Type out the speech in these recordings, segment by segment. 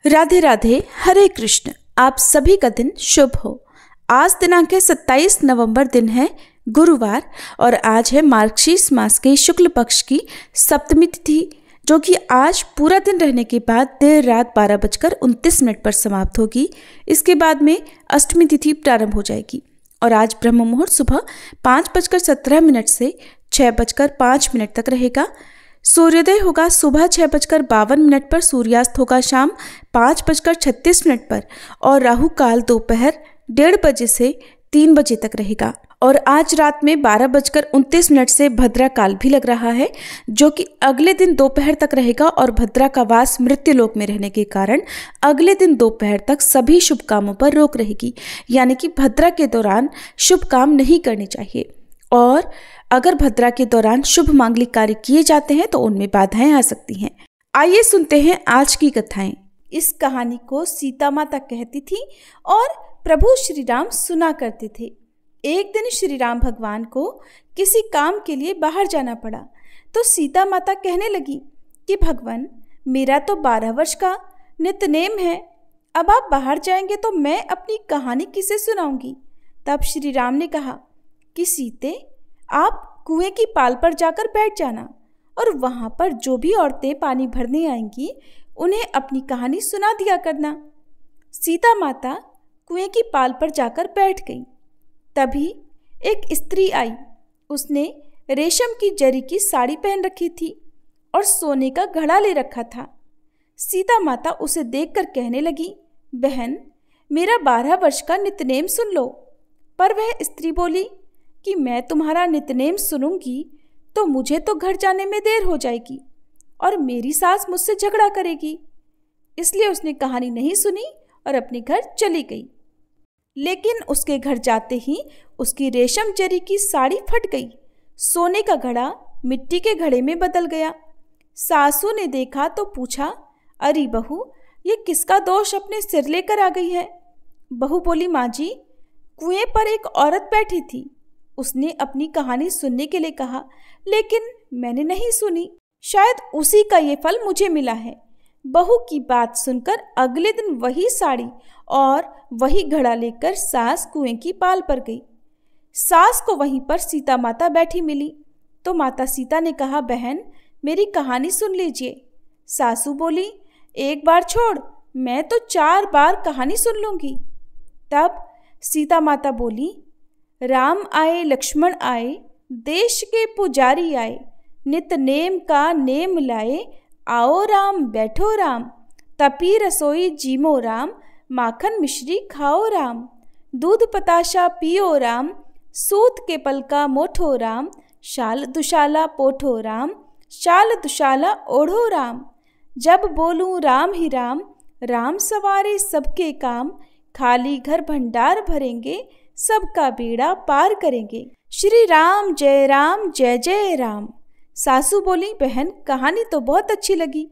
राधे राधे, हरे कृष्ण। आप सभी का दिन शुभ हो। आज दिनांक है 27 नवंबर, दिन है गुरुवार और आज है मार्गशीर्ष मास के शुक्ल पक्ष की सप्तमी तिथि, जो कि आज पूरा दिन रहने के बाद देर रात 12:29 पर समाप्त होगी। इसके बाद में अष्टमी तिथि प्रारंभ हो जाएगी और आज ब्रह्म मुहूर्त सुबह 5:17 से 6:05 तक रहेगा। सूर्योदय होगा सुबह 6:52 पर, सूर्यास्त होगा शाम 5:36 पर और राहु काल दोपहर 1:30 बजे से 3 बजे तक रहेगा। और आज रात में 12:29 से भद्रा काल भी लग रहा है, जो कि अगले दिन दोपहर तक रहेगा और भद्रा का वास मृत्युलोक में रहने के कारण अगले दिन दोपहर तक सभी शुभ कामों पर रोक रहेगी। यानी कि भद्रा के दौरान शुभ काम नहीं करने चाहिए और अगर भद्रा के दौरान शुभ मांगलिक कार्य किए जाते हैं तो उनमें बाधाएं आ सकती हैं। आइए सुनते हैं आज की कथाएं। इस कहानी को सीता माता कहती थी और प्रभु श्री राम सुना करते थे। एक दिन श्री राम भगवान को किसी काम के लिए बाहर जाना पड़ा तो सीता माता कहने लगी कि भगवान, मेरा तो 12 वर्ष का नित्यनेम है, अब आप बाहर जाएंगे तो मैं अपनी कहानी किसे सुनाऊंगी। तब श्री राम ने कहा कि सीते, आप कुएं की पाल पर जाकर बैठ जाना और वहां पर जो भी औरतें पानी भरने आएंगी उन्हें अपनी कहानी सुना दिया करना। सीता माता कुएं की पाल पर जाकर बैठ गई। तभी एक स्त्री आई। उसने रेशम की जरी की साड़ी पहन रखी थी और सोने का घड़ा ले रखा था। सीता माता उसे देखकर कहने लगी, बहन, मेरा 12 वर्ष का नित्यनेम सुन लो। पर वह स्त्री बोली कि मैं तुम्हारा नित्यनेम सुनूंगी तो मुझे तो घर जाने में देर हो जाएगी और मेरी सास मुझसे झगड़ा करेगी। इसलिए उसने कहानी नहीं सुनी और अपने घर चली गई। लेकिन उसके घर जाते ही उसकी रेशम जरी की साड़ी फट गई। सोने का घड़ा मिट्टी के घड़े में बदल गया। सासू ने देखा तो पूछा, अरे बहू, ये किसका दोष अपने सिर लेकर आ गई है। बहू बोली, माँ जी, कुएं पर एक औरत बैठी थी, उसने अपनी कहानी सुनने के लिए कहा, लेकिन मैंने नहीं सुनी। शायद उसी का ये फल मुझे मिला है। बहू की बात सुनकर अगले दिन वही साड़ी और वही घड़ा लेकर सास कुएं की पाल पर गई। सास को वहीं पर सीता माता बैठी मिली तो माता सीता ने कहा, बहन, मेरी कहानी सुन लीजिए। सासू बोली, एक बार छोड़, मैं तो 4 बार कहानी सुन लूंगी। तब सीता माता बोली, राम आए लक्ष्मण आए, देश के पुजारी आए, नित नेम का नेम लाए, आओ राम बैठो राम, तपी रसोई जीमो राम, माखन मिश्री खाओ राम, दूध पताशा पियो राम, सूत के पल का मोठो राम, शाल दुशाला पोठो राम, शाल दुशाला ओढ़ो राम, जब बोलूं राम ही राम, राम सवारे सबके काम, खाली घर भंडार भरेंगे, सबका बेड़ा पार करेंगे। श्री राम जय जय राम। सासू बोली, बहन, कहानी तो बहुत अच्छी लगी।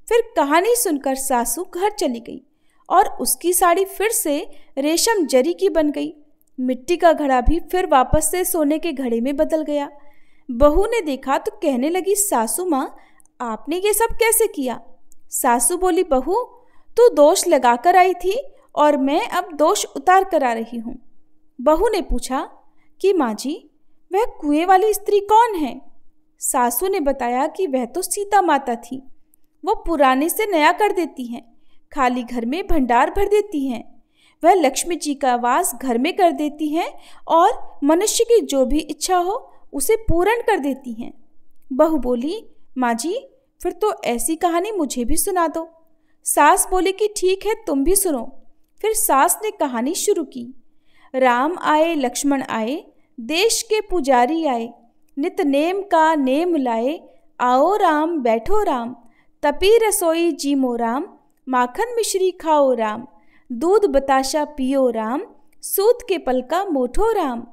फिर कहानी सुनकर सासू घर चली गई और उसकी साड़ी फिर से रेशम जरी की बन गई। मिट्टी का घड़ा भी फिर वापस से सोने के घड़े में बदल गया। बहू ने देखा तो कहने लगी, सासू माँ, आपने ये सब कैसे किया। सासू बोली, बहू, तू दोष लगाकर आई थी और मैं अब दोष उतार कर आ रही हूँ। बहू ने पूछा कि माँ जी, वह कुएं वाली स्त्री कौन है। सासू ने बताया कि वह तो सीता माता थी। वो पुराने से नया कर देती हैं, खाली घर में भंडार भर देती हैं। वह लक्ष्मी जी का वास घर में कर देती हैं और मनुष्य की जो भी इच्छा हो उसे पूर्ण कर देती हैं। बहू बोली, माँ जी, फिर तो ऐसी कहानी मुझे भी सुना दो। सास बोली कि ठीक है, तुम भी सुनो। फिर सास ने कहानी शुरू की। राम आए लक्ष्मण आए, देश के पुजारी आए, नित नेम का नेम लाए, आओ राम बैठो राम, तपी रसोई जीमो राम, माखन मिश्री खाओ राम, दूध बताशा पियो राम, सूत के पल का मोठो राम,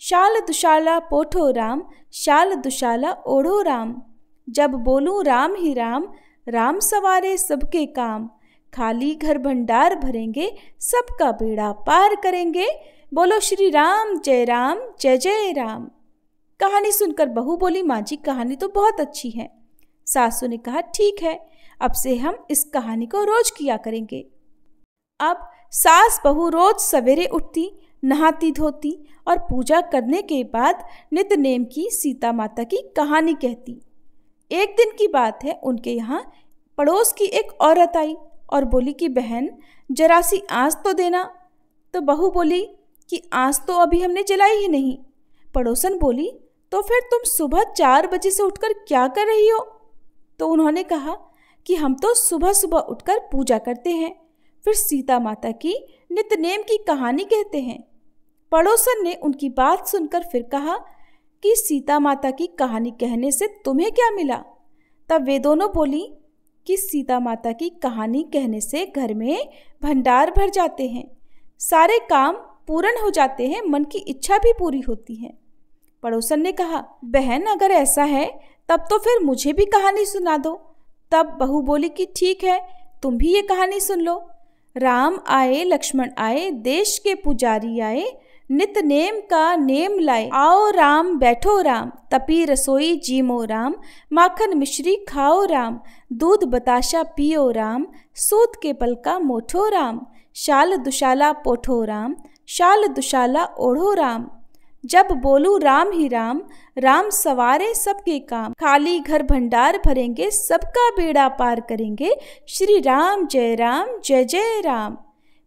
शाल दुशाला पोठो राम, शाल दुशाला ओढ़ो राम, जब बोलूं राम ही राम, राम सवारे सबके काम, खाली घर भंडार भरेंगे, सबका बेड़ा पार करेंगे, बोलो श्री राम जय जय राम। कहानी सुनकर बहू बोली, माँ जी, कहानी तो बहुत अच्छी है। सासू ने कहा, ठीक है, अब से हम इस कहानी को रोज किया करेंगे। अब सास बहू रोज सवेरे उठती, नहाती धोती और पूजा करने के बाद नित्य नेम की सीता माता की कहानी कहती। एक दिन की बात है, उनके यहाँ पड़ोस की एक औरत आई और बोली कि बहन जरा सी आँच तो देना। तो बहू बोली कि आँच तो अभी हमने जलाई ही नहीं। पड़ोसन बोली तो फिर तुम सुबह 4 बजे से उठकर क्या कर रही हो? तो उन्होंने कहा कि हम तो सुबह सुबह उठकर पूजा करते हैं, फिर सीता माता की नित्य नेम की कहानी कहते हैं। पड़ोसन ने उनकी बात सुनकर फिर कहा कि सीता माता की कहानी कहने से तुम्हें क्या मिला? तब वे दोनों बोली कि सीता माता की कहानी कहने से घर में भंडार भर जाते हैं, सारे काम पूर्ण हो जाते हैं, मन की इच्छा भी पूरी होती है। पड़ोसन ने कहा बहन अगर ऐसा है तब तो फिर मुझे भी कहानी सुना दो। तब बहू बोली कि ठीक है, तुम भी ये कहानी सुन लो। राम आए लक्ष्मण आए, देश के पुजारी आए, नित नेम का नेम लाए। आओ राम बैठो राम, तपी रसोई जीमो राम, माखन मिश्री खाओ राम, दूध बताशा पियो राम, सूत के पल का मोठो राम, शाल दुशाला पोठो राम, शाल दुशाला ओढ़ो राम। जब बोलू राम ही राम, राम सवारे सबके काम, खाली घर भंडार भरेंगे, सबका बेड़ा पार करेंगे, श्री राम जय जय राम।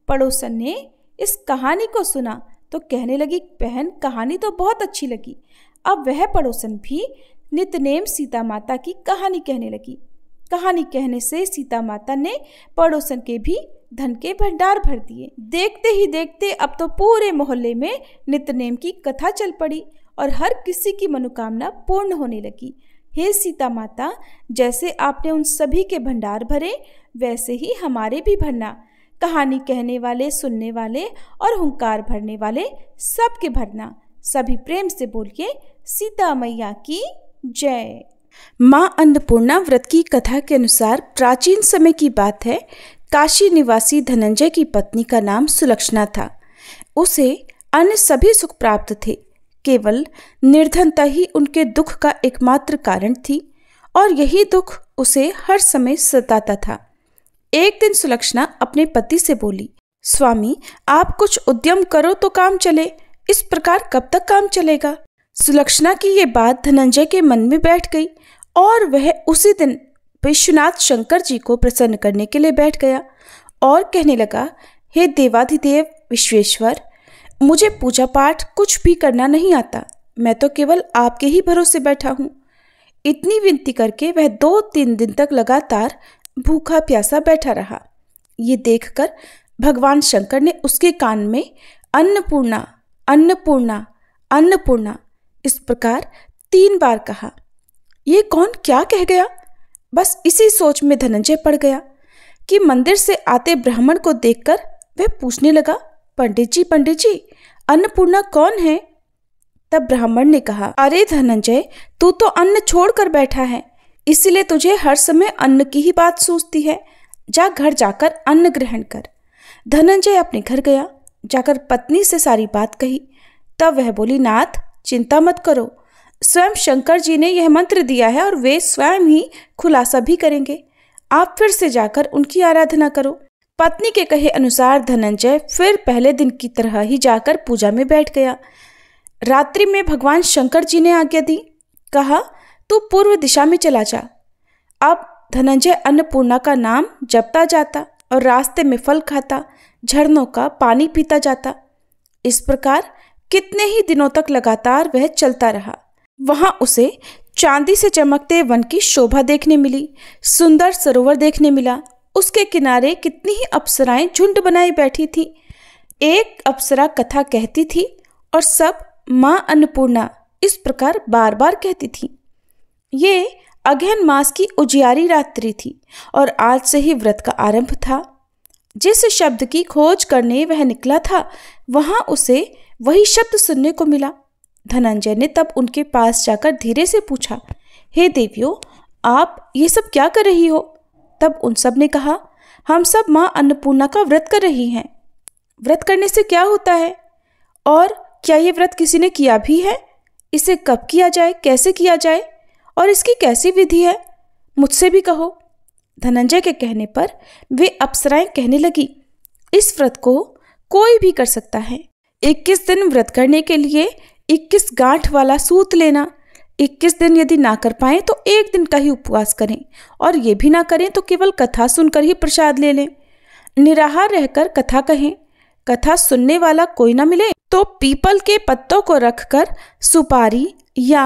पड़ोसन ने इस कहानी को सुना तो कहने लगी बहन कहानी तो बहुत अच्छी लगी। अब वह पड़ोसन भी नित्य नेम सीता माता की कहानी कहने लगी। कहानी कहने से सीता माता ने पड़ोसन के भी धन के भंडार भर दिए। देखते ही देखते अब तो पूरे मोहल्ले में नित्य नेम की कथा चल पड़ी और हर किसी की मनोकामना पूर्ण होने लगी। हे सीता माता, जैसे आपने उन सभी के भंडार भरे वैसे ही हमारे भी भरना। कहानी कहने वाले, सुनने वाले और हुंकार भरने वाले सबके भरना। सभी प्रेम से बोलिए सीता मैया की जय। माँ अन्नपूर्णा व्रत की कथा के अनुसार प्राचीन समय की बात है। काशी निवासी धनंजय की पत्नी का नाम सुलक्षणा था। उसे अन्य सभी सुख प्राप्त थे, केवल निर्धनता ही उनके दुख का एकमात्र कारण थी और यही दुख उसे हर समय सताता था। एक दिन सुलक्षणा अपने पति से बोली, स्वामी आप कुछ उद्यम करो तो काम चले, इस प्रकार कब तक काम चलेगा? सुलक्षणा की ये बात धनंजय के मन में बैठ गई और वह उसी दिन विश्वनाथ शंकर जी को प्रसन्न करने के लिए बैठ गया और कहने लगा, हे देवाधिदेव विश्वेश्वर, मुझे पूजा पाठ कुछ भी करना नहीं आता, मैं तो केवल आपके ही भरोसे बैठा हूँ। इतनी विनती करके वह 2-3 दिन तक लगातार भूखा प्यासा बैठा रहा। ये देखकर भगवान शंकर ने उसके कान में अन्नपूर्णा अन्नपूर्णा अन्नपूर्णा इस प्रकार 3 बार कहा। ये कौन क्या कह गया? बस इसी सोच में धनंजय पड़ गया कि मंदिर से आते ब्राह्मण को देखकर वह पूछने लगा, पंडित जी अन्नपूर्णा कौन है? तब ब्राह्मण ने कहा, अरे धनंजय, तू तो अन्न छोड़कर बैठा है, इसलिए तुझे हर समय अन्न की ही बात सूझती है। जा घर जाकर अन्न ग्रहण कर। धनंजय अपने घर गया, जाकर पत्नी से सारी बात कही। तब वह बोली, नाथ चिंता मत करो, स्वयं शंकर जी ने यह मंत्र दिया है और वे स्वयं ही खुलासा भी करेंगे। आप फिर से जाकर उनकी आराधना करो। पत्नी के कहे अनुसार धनंजय फिर पहले दिन की तरह ही जाकर पूजा में बैठ गया। रात्रि में भगवान शंकर जी ने आज्ञा दी, कहा तू पूर्व दिशा में चला जा। अब धनंजय अन्नपूर्णा का नाम जपता जाता और रास्ते में फल खाता, झरनों का पानी पीता जाता। इस प्रकार कितने ही दिनों तक लगातार वह चलता रहा। वहां उसे चांदी से चमकते वन की शोभा देखने मिली, सुंदर सरोवर देखने मिला। उसके किनारे कितनी ही अप्सराएं झुंड बनाई बैठी थी। एक अप्सरा कथा कहती थी और सब माँ अन्नपूर्णा इस प्रकार बार बार कहती थी। ये अगहन मास की उजियारी रात्रि थी और आज से ही व्रत का आरंभ था। जिस शब्द की खोज करने वह निकला था, वहां उसे वही शब्द सुनने को मिला। धनंजय ने तब उनके पास जाकर धीरे से पूछा, हे देवियों, आप ये सब क्या कर रही हो? तब उन सब ने कहा, हम सब माँ अन्नपूर्णा का व्रत कर रही हैं। व्रत करने से क्या होता है और क्या ये व्रत किसी ने किया भी है? इसे कब किया जाए, कैसे किया जाए और इसकी कैसी विधि है? मुझसे भी कहो। धनंजय के कहने पर वे अप्सराएं कहने लगी, इस व्रत को कोई भी कर सकता है। 21 दिन व्रत करने के लिए 21 गांठ वाला सूत लेना। 21 दिन यदि ना कर पाए तो 1 दिन का ही उपवास करें, और ये भी ना करें तो केवल कथा सुनकर ही प्रसाद ले लें। निराहार रहकर कथा कहें। कथा सुनने वाला कोई ना मिले तो पीपल के पत्तों को रखकर सुपारी या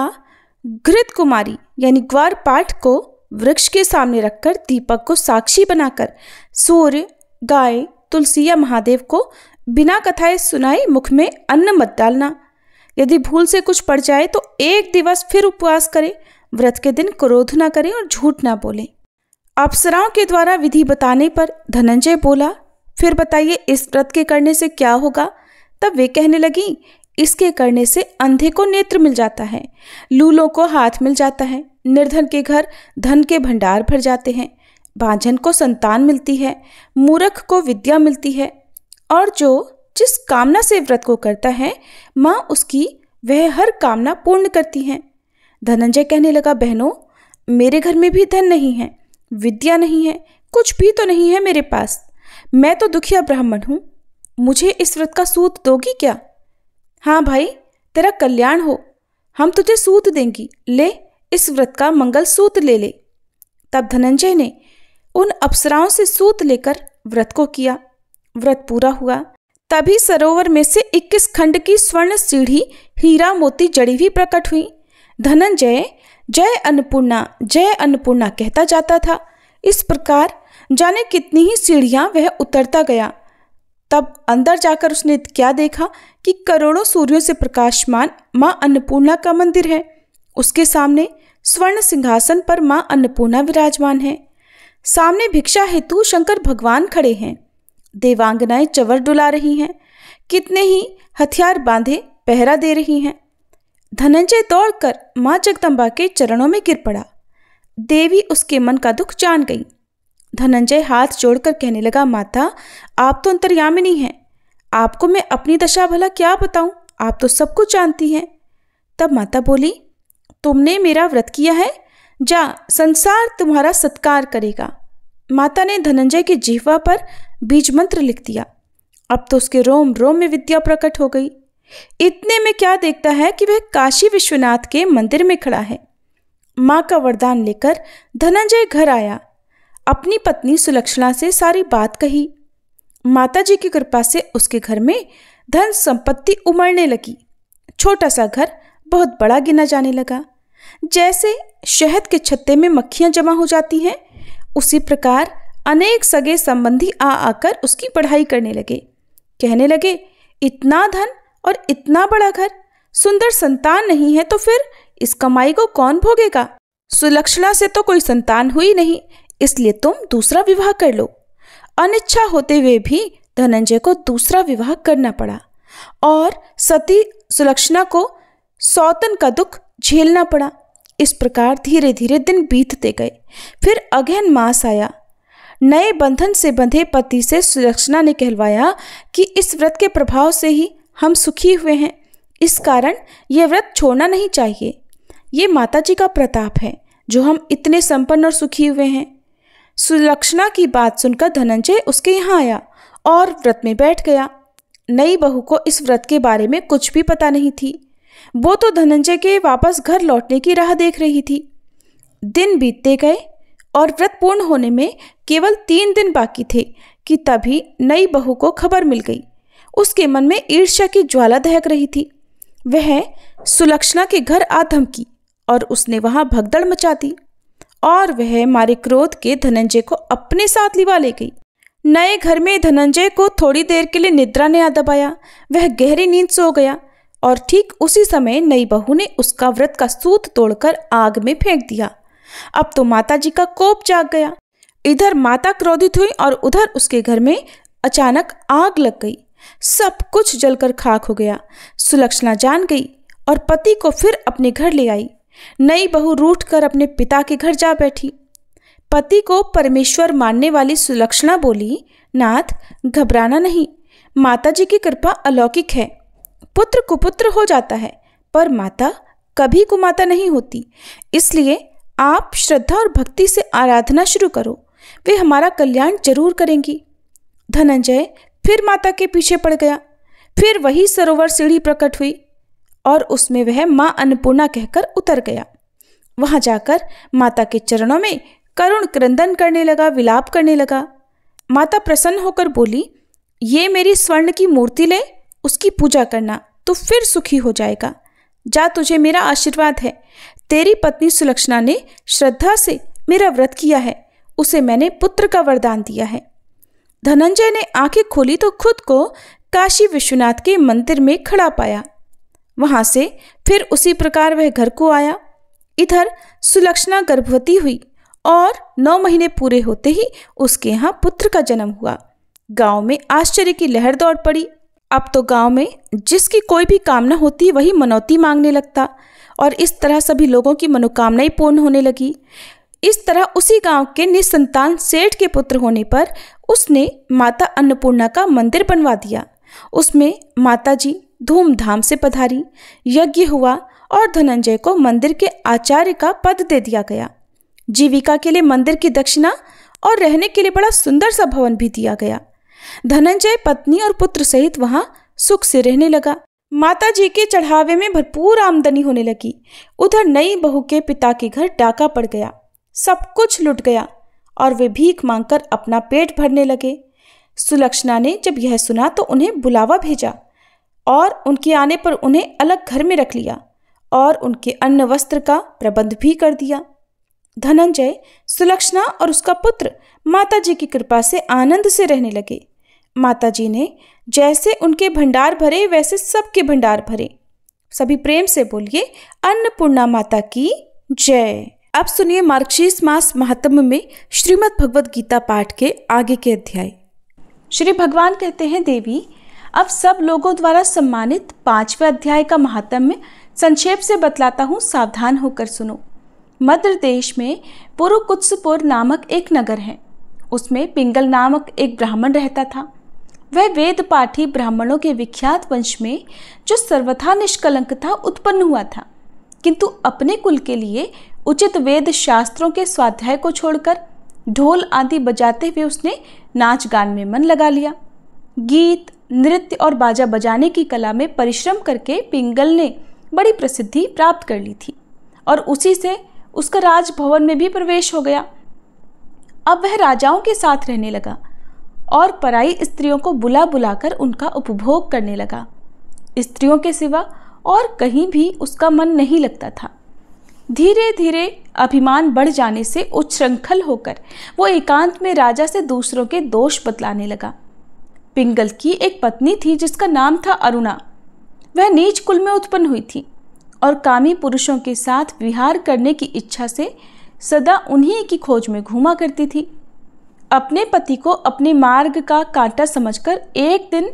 घृत कुमारी यानी ग्वार पाठ को वृक्ष के सामने रखकर दीपक को साक्षी बनाकर सूर्य, गाय, तुलसी या महादेव को बिना कथाएं सुनाए मुख में अन्न मत डालना। यदि भूल से कुछ पड़ जाए तो 1 दिवस फिर उपवास करें। व्रत के दिन क्रोध ना करें और झूठ ना बोलें। अप्सराओं के द्वारा विधि बताने पर धनंजय बोला, फिर बताइए इस व्रत के करने से क्या होगा? तब वे कहने लगी, इसके करने से अंधे को नेत्र मिल जाता है, लूलों को हाथ मिल जाता है, निर्धन के घर धन के भंडार भर जाते हैं, बांझन को संतान मिलती है, मूर्ख को विद्या मिलती है, और जो जिस कामना से व्रत को करता है माँ उसकी वह हर कामना पूर्ण करती है। धनंजय कहने लगा, बहनों, मेरे घर में भी धन नहीं है, विद्या नहीं है, कुछ भी तो नहीं है मेरे पास। मैं तो दुखिया ब्राह्मण हूँ, मुझे इस व्रत का सूत दोगी क्या? हाँ भाई, तेरा कल्याण हो, हम तुझे सूत देंगी, ले इस व्रत का मंगल सूत ले ले। तब धनंजय ने उन अप्सराओं से सूत लेकर व्रत को किया। व्रत पूरा हुआ। तभी सरोवर में से 21 खंड की स्वर्ण सीढ़ी हीरा मोती जड़ी हुई प्रकट हुई। धनंजय जय अन्नपूर्णा कहता जाता था। इस प्रकार जाने कितनी ही सीढ़ियां वह उतरता गया। तब अंदर जाकर उसने क्या देखा कि करोड़ों सूर्यों से प्रकाशमान मां अन्नपूर्णा का मंदिर है। उसके सामने स्वर्ण सिंहासन पर मां अन्नपूर्णा विराजमान है। सामने भिक्षा हेतु शंकर भगवान खड़े हैं। देवांगनाएं चवर डुला रही हैं। कितने ही हथियार बांधे पहरा दे रही हैं। धनंजय दौड़कर मां जगदम्बा के चरणों में गिर पड़ा। देवी उसके मन का दुख जान गई। धनंजय हाथ जोड़कर कहने लगा, माता, आप तो अंतर्यामिनी हैं, आपको मैं अपनी दशा भला क्या बताऊं, आप तो सब कुछ जानती हैं। तब माता बोली, तुमने मेरा व्रत किया है, जा संसार तुम्हारा सत्कार करेगा। माता ने धनंजय की जिह्वा पर बीज मंत्र लिख दिया। अब तो उसके रोम रोम में विद्या प्रकट हो गई। इतने में क्या देखता है कि वह काशी विश्वनाथ के मंदिर में खड़ा है। माँ का वरदान लेकर धनंजय घर आया। अपनी पत्नी सुलक्षणा से सारी बात कही। माता जी की कृपा से उसके घर में धन संपत्ति उमड़ने लगी। छोटा सा घर बहुत बड़ा गिना जाने लगा। जैसे शहद के छत्ते में मक्खियां जमा हो जाती हैं, उसी प्रकार अनेक सगे संबंधी आ आकर उसकी पढ़ाई करने लगे। कहने लगे, इतना धन और इतना बड़ा घर, सुंदर संतान नहीं है तो फिर इस कमाई को कौन भोगेगा? सुलक्षणा से तो कोई संतान हुई नहीं, इसलिए तुम दूसरा विवाह कर लो। अनिच्छा होते हुए भी धनंजय को दूसरा विवाह करना पड़ा और सती सुलक्षणा को सौतन का दुख झेलना पड़ा। इस प्रकार धीरे धीरे दिन बीतते गए। फिर अगहन मास आया। नए बंधन से बंधे पति से सुलक्षणा ने कहलवाया कि इस व्रत के प्रभाव से ही हम सुखी हुए हैं, इस कारण यह व्रत छोड़ना नहीं चाहिए। ये माता जी का प्रताप है जो हम इतने संपन्न और सुखी हुए हैं। सुलक्षणा की बात सुनकर धनंजय उसके यहाँ आया और व्रत में बैठ गया। नई बहू को इस व्रत के बारे में कुछ भी पता नहीं थी। वो तो धनंजय के वापस घर लौटने की राह देख रही थी। दिन बीतते गए और व्रत पूर्ण होने में केवल 3 दिन बाकी थे कि तभी नई बहू को खबर मिल गई। उसके मन में ईर्ष्या की ज्वाला दहक रही थी। वह सुलक्षणा के घर आ धमकी और उसने वहां भगदड़ मचा दी और वह मारे क्रोध के धनंजय को अपने साथ लिवा ले गई। नए घर में धनंजय को थोड़ी देर के लिए निद्रा ने आ दबाया। वह गहरी नींद सो गया और ठीक उसी समय नई बहू ने उसका व्रत का सूत तोड़कर आग में फेंक दिया। अब तो माता जी का कोप जाग गया। इधर माता क्रोधित हुई और उधर उसके घर में अचानक आग लग गई। सब कुछ जलकर खाक हो गया। सुलक्षणा जान गई और पति को फिर अपने घर ले आई। नई बहू रूठकर अपने पिता के घर जा बैठी। पति को परमेश्वर मानने वाली सुलक्षणा बोली, नाथ, घबराना नहीं, माता जी की कृपा अलौकिक है। पुत्र कुपुत्र हो जाता है पर माता कभी कुमाता नहीं होती। इसलिए आप श्रद्धा और भक्ति से आराधना शुरू करो। वे हमारा कल्याण जरूर करेंगी। धनंजय फिर माता के पीछे पड़ गया। फिर वही सरोवर सीढ़ी प्रकट हुई और उसमें वह माँ अन्नपूर्णा कहकर उतर गया। वहां जाकर माता के चरणों में करुण क्रंदन करने लगा, विलाप करने लगा। माता प्रसन्न होकर बोली, ये मेरी स्वर्ण की मूर्ति ले, उसकी पूजा करना तो फिर सुखी हो जाएगा। जा, तुझे मेरा आशीर्वाद है। तेरी पत्नी सुलक्षणा ने श्रद्धा से मेरा व्रत किया है, उसे मैंने पुत्र का वरदान दिया है। धनंजय ने आंखें खोली तो खुद को काशी विश्वनाथ के मंदिर में खड़ा पाया। वहां से फिर उसी प्रकार वह घर को आया। इधर सुलक्षणा गर्भवती हुई और 9 महीने पूरे होते ही उसके यहाँ पुत्र का जन्म हुआ। गांव में आश्चर्य की लहर दौड़ पड़ी। अब तो गांव में जिसकी कोई भी कामना होती वही मनौती मांगने लगता और इस तरह सभी लोगों की मनोकामनाएं पूर्ण होने लगी। इस तरह उसी गांव के निसंतान सेठ के पुत्र होने पर उसने माता अन्नपूर्णा का मंदिर बनवा दिया। उसमें माता जी धूमधाम से पधारी, यज्ञ हुआ और धनंजय को मंदिर के आचार्य का पद दे दिया गया। जीविका के लिए मंदिर की दक्षिणा और रहने के लिए बड़ा सुंदर सा भवन भी दिया गया। धनंजय पत्नी और पुत्र सहित वहां सुख से रहने लगा। माता जी के चढ़ावे में भरपूर आमदनी होने लगी। उधर नई बहू के पिता के घर डाका पड़ गया, सब कुछ लुट गया और वे भीख मांगकर अपना पेट भरने लगे। सुलक्षणा ने जब यह सुना तो उन्हें बुलावा भेजा और उनके आने पर उन्हें अलग घर में रख लिया और उनके अन्न वस्त्र का प्रबंध भी कर दिया। धनंजय, सुलक्षणा और उसका पुत्र माता जी की कृपा से आनंद से रहने लगे। माता जी ने जैसे उनके भंडार भरे वैसे सबके भंडार भरे। सभी प्रेम से बोलिए, अन्नपूर्णा माता की जय। अब सुनिए मार्गशीर्ष मास महात्म्य में श्रीमद् भगवद गीता पाठ के आगे के अध्याय। श्री भगवान कहते हैं, देवी अब सब लोगों द्वारा सम्मानित 5वें अध्याय का महात्म्य संक्षेप से बतलाता हूँ, सावधान होकर सुनो। मद्र देश में पुरुकुत्सपुर नामक एक नगर है। उसमें पिंगल नामक एक ब्राह्मण रहता था। वह वेद पाठी ब्राह्मणों के विख्यात वंश में जो सर्वथा निष्कलंक था उत्पन्न हुआ था, किंतु अपने कुल के लिए उचित वेद शास्त्रों के स्वाध्याय को छोड़कर ढोल आदि बजाते हुए उसने नाच गान में मन लगा लिया। गीत, नृत्य और बाजा बजाने की कला में परिश्रम करके पिंगल ने बड़ी प्रसिद्धि प्राप्त कर ली थी और उसी से उसका राजभवन में भी प्रवेश हो गया। अब वह राजाओं के साथ रहने लगा और पराई स्त्रियों को बुला बुलाकर उनका उपभोग करने लगा। स्त्रियों के सिवा और कहीं भी उसका मन नहीं लगता था। धीरे धीरे अभिमान बढ़ जाने से उच्छृंखल होकर वो एकांत में राजा से दूसरों के दोष बतलाने लगा। पिंगल की एक पत्नी थी जिसका नाम था अरुणा। वह नीच कुल में उत्पन्न हुई थी और कामी पुरुषों के साथ विहार करने की इच्छा से सदा उन्हीं की खोज में घूमा करती थी। अपने पति को अपने मार्ग का कांटा समझकर एक दिन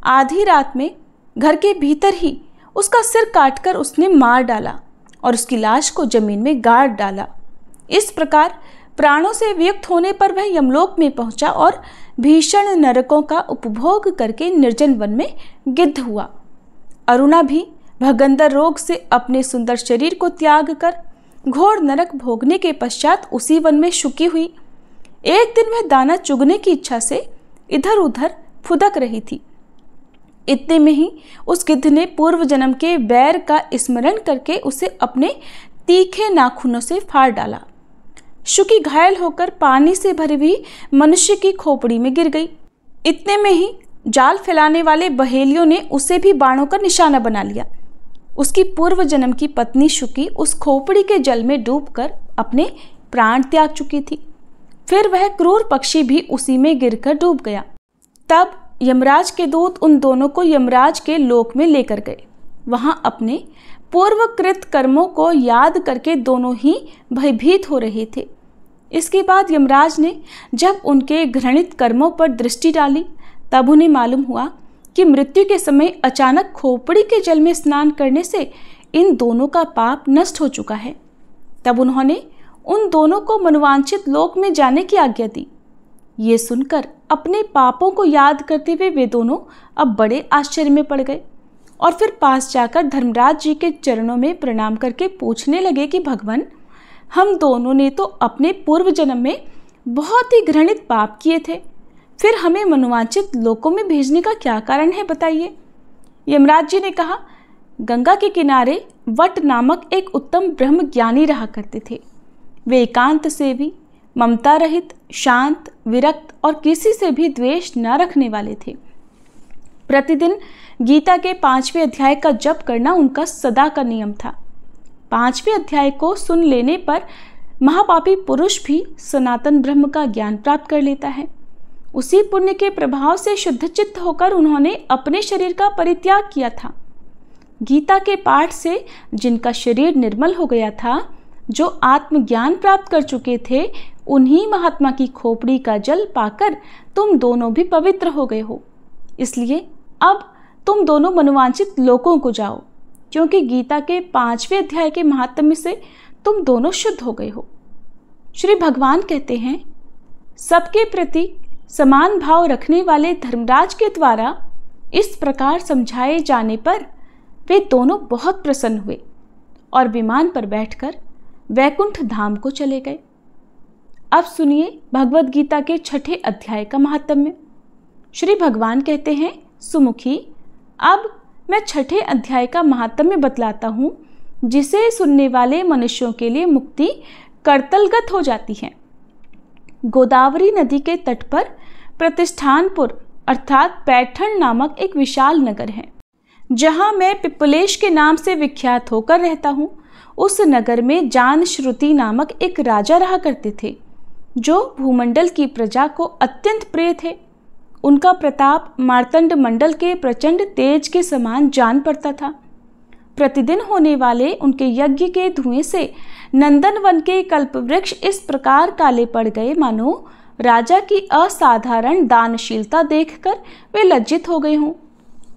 आधी रात में घर के भीतर ही उसका सिर काटकर उसने मार डाला और उसकी लाश को जमीन में गाड़ डाला। इस प्रकार प्राणों से वियुक्त होने पर वह यमलोक में पहुंचा और भीषण नरकों का उपभोग करके निर्जन वन में गिद्ध हुआ। अरुणा भी भगंदर रोग से अपने सुंदर शरीर को त्याग कर घोर नरक भोगने के पश्चात उसी वन में शुकी हुई। एक दिन वह दाना चुगने की इच्छा से इधर उधर फुदक रही थी। इतने में ही उस गिद्ध ने पूर्व जन्म के बैर का स्मरण करके उसे अपने तीखे नाखूनों से फाड़ डाला। शुकी घायल होकर पानी से भरी हुई मनुष्य की खोपड़ी में गिर गई। इतने में ही जाल फैलाने वाले बहेलियों ने उसे भी बाणों का निशाना बना लिया। उसकी पूर्व जन्म की पत्नी शुकी उस खोपड़ी के जल में डूबकर अपने प्राण त्याग चुकी थी। फिर वह क्रूर पक्षी भी उसी में गिरकर डूब गया। तब यमराज के दूत उन दोनों को यमराज के लोक में लेकर गए। वहां अपने पूर्वकृत कर्मों को याद करके दोनों ही भयभीत हो रहे थे। इसके बाद यमराज ने जब उनके घृणित कर्मों पर दृष्टि डाली तब उन्हें मालूम हुआ कि मृत्यु के समय अचानक खोपड़ी के जल में स्नान करने से इन दोनों का पाप नष्ट हो चुका है। तब उन्होंने उन दोनों को मनवांछित लोक में जाने की आज्ञा दी। ये सुनकर अपने पापों को याद करते हुए वे दोनों अब बड़े आश्चर्य में पड़ गए और फिर पास जाकर धर्मराज जी के चरणों में प्रणाम करके पूछने लगे कि भगवान, हम दोनों ने तो अपने पूर्व जन्म में बहुत ही घृणित पाप किए थे, फिर हमें मनोवांछित लोकों में भेजने का क्या कारण है बताइए। यमराज जी ने कहा, गंगा के किनारे वट नामक एक उत्तम ब्रह्म ज्ञानी रहा करते थे। वे एकांत से भी, ममता रहित, शांत, विरक्त और किसी से भी द्वेष न रखने वाले थे। प्रतिदिन गीता के 5वें अध्याय का जप करना उनका सदा का नियम था। 5वें अध्याय को सुन लेने पर महापापी पुरुष भी सनातन ब्रह्म का ज्ञान प्राप्त कर लेता है। उसी पुण्य के प्रभाव से शुद्ध चित्त होकर उन्होंने अपने शरीर का परित्याग किया था। गीता के पाठ से जिनका शरीर निर्मल हो गया था, जो आत्मज्ञान प्राप्त कर चुके थे, उन्हीं महात्मा की खोपड़ी का जल पाकर तुम दोनों भी पवित्र हो गए हो। इसलिए अब तुम दोनों मनोवांछित लोकों को जाओ, क्योंकि गीता के 5वें अध्याय के महात्म्य से तुम दोनों शुद्ध हो गए हो। श्री भगवान कहते हैं, सबके प्रति समान भाव रखने वाले धर्मराज के द्वारा इस प्रकार समझाए जाने पर वे दोनों बहुत प्रसन्न हुए और विमान पर बैठकर वैकुंठ धाम को चले गए। अब सुनिए भगवद गीता के 6ठे अध्याय का महात्म्य। श्री भगवान कहते हैं, सुमुखी, अब मैं 6ठे अध्याय का महात्म्य बतलाता हूँ, जिसे सुनने वाले मनुष्यों के लिए मुक्ति करतलगत हो जाती है। गोदावरी नदी के तट पर प्रतिष्ठानपुर अर्थात पैठण नामक एक विशाल नगर है, जहाँ मैं पिपलेश के नाम से विख्यात होकर रहता हूँ। उस नगर में जानश्रुति नामक एक राजा रहा करते थे, जो भूमंडल की प्रजा को अत्यंत प्रिय थे। उनका प्रताप मार्तंड मंडल के प्रचंड तेज के समान जान पड़ता था। प्रतिदिन होने वाले उनके यज्ञ के धुएं से नंदन वन के कल्प वृक्ष इस प्रकार काले पड़ गए, मानो राजा की असाधारण दानशीलता देखकर वे लज्जित हो गए हों।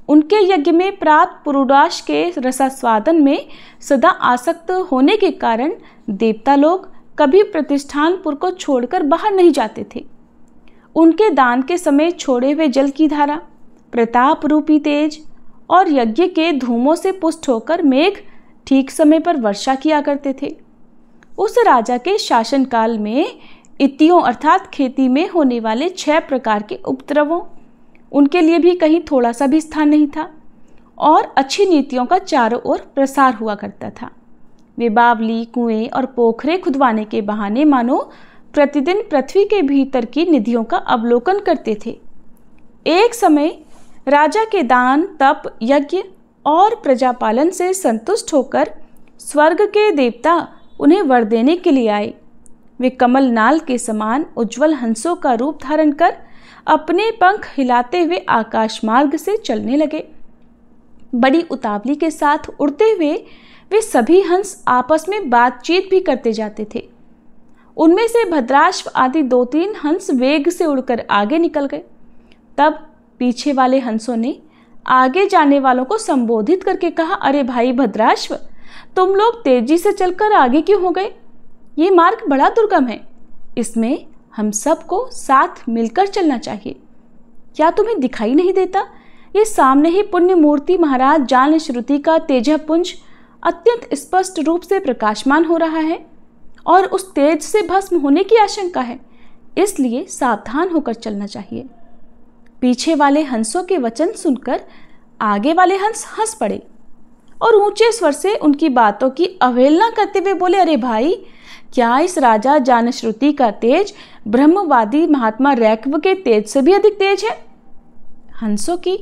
उनके यज्ञ में प्राप्त पुरुडाश के रसास्वादन में सदा आसक्त होने के कारण देवता लोग कभी प्रतिष्ठानपुर को छोड़कर बाहर नहीं जाते थे। उनके दान के समय छोड़े हुए जल की धारा, प्रताप रूपी तेज और यज्ञ के धूमों से पुष्ट होकर मेघ ठीक समय पर वर्षा किया करते थे। उस राजा के शासनकाल में इतियों अर्थात खेती में होने वाले 6 प्रकार के उपद्रवों, उनके लिए भी कहीं थोड़ा सा भी स्थान नहीं था और अच्छी नीतियों का चारों ओर प्रसार हुआ करता था। वे बावली, कुएं और पोखरे खुदवाने के बहाने मानो प्रतिदिन पृथ्वी के भीतर की निधियों का अवलोकन करते थे। एक समय राजा के दान, तप, यज्ञ और प्रजापालन से संतुष्ट होकर स्वर्ग के देवता उन्हें वर देने के लिए आए। वे कमल नाल के समान उज्जवल हंसों का रूप धारण कर अपने पंख हिलाते हुए आकाश मार्ग से चलने लगे। बड़ी उतावली के साथ उड़ते हुए वे सभी हंस आपस में बातचीत भी करते जाते थे। उनमें से भद्राश्व आदि 2-3 हंस वेग से उड़कर आगे निकल गए। तब पीछे वाले हंसों ने आगे जाने वालों को संबोधित करके कहा, अरे भाई भद्राश्व, तुम लोग तेजी से चलकर आगे क्यों हो गए? ये मार्ग बड़ा दुर्गम है, इसमें हम सबको साथ मिलकर चलना चाहिए। क्या तुम्हें दिखाई नहीं देता? ये सामने ही पुण्य मूर्ति महाराज जानश्रुति का तेजपुंज अत्यंत स्पष्ट रूप से प्रकाशमान हो रहा है और उस तेज से भस्म होने की आशंका है, इसलिए सावधान होकर चलना चाहिए। पीछे वाले हंसों के वचन सुनकर आगे वाले हंस हंस पड़े और ऊंचे स्वर से उनकी बातों की अवहेलना करते हुए बोले, अरे भाई, क्या इस राजा जानश्रुति का तेज ब्रह्मवादी महात्मा रैक्व के तेज से भी अधिक तेज है? हंसों की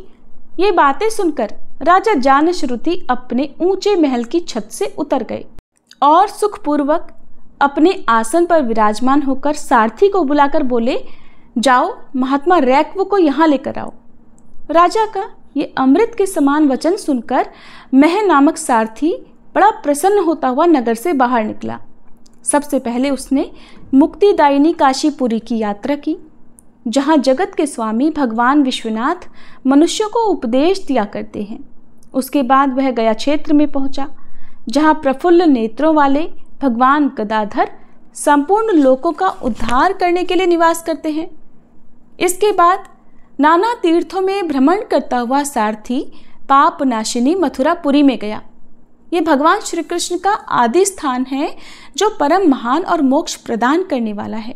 ये बातें सुनकर राजा जानश्रुति अपने ऊंचे महल की छत से उतर गए और सुखपूर्वक अपने आसन पर विराजमान होकर सारथी को बुलाकर बोले, जाओ महात्मा रैक्व को यहाँ लेकर आओ। राजा का ये अमृत के समान वचन सुनकर मह नामक सारथी बड़ा प्रसन्न होता हुआ नगर से बाहर निकला। सबसे पहले उसने मुक्तिदायिनी काशीपुरी की यात्रा की, जहाँ जगत के स्वामी भगवान विश्वनाथ मनुष्यों को उपदेश दिया करते हैं। उसके बाद वह गया क्षेत्र में पहुंचा, जहाँ प्रफुल्ल नेत्रों वाले भगवान गदाधर संपूर्ण लोकों का उद्धार करने के लिए निवास करते हैं। इसके बाद नाना तीर्थों में भ्रमण करता हुआ सारथी पाप नाशिनी मथुरापुरी में गया। ये भगवान श्री कृष्ण का आदि स्थान है, जो परम महान और मोक्ष प्रदान करने वाला है।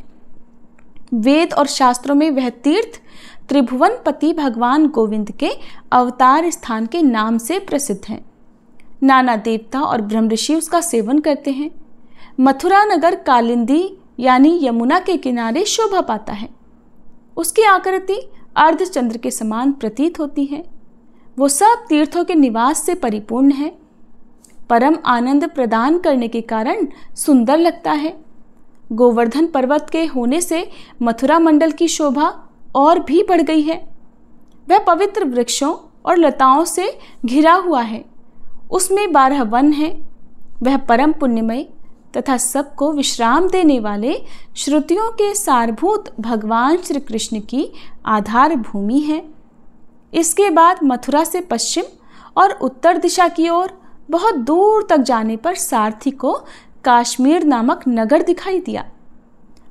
वेद और शास्त्रों में वह तीर्थ त्रिभुवनपति भगवान गोविंद के अवतार स्थान के नाम से प्रसिद्ध है। नाना देवता और ब्रह्म ऋषि उसका सेवन करते हैं। मथुरा नगर कालिंदी यानी यमुना के किनारे शोभा पाता है। उसकी आकृति अर्धचंद्र के समान प्रतीत होती है। वो सब तीर्थों के निवास से परिपूर्ण है। परम आनंद प्रदान करने के कारण सुंदर लगता है। गोवर्धन पर्वत के होने से मथुरा मंडल की शोभा और भी बढ़ गई है। वह पवित्र वृक्षों और लताओं से घिरा हुआ है। उसमें 12 वन हैं। वह परम पुण्यमय तथा सबको विश्राम देने वाले श्रुतियों के सारभूत भगवान श्री कृष्ण की आधार भूमि है। इसके बाद मथुरा से पश्चिम और उत्तर दिशा की ओर बहुत दूर तक जाने पर सारथी को काश्मीर नामक नगर दिखाई दिया,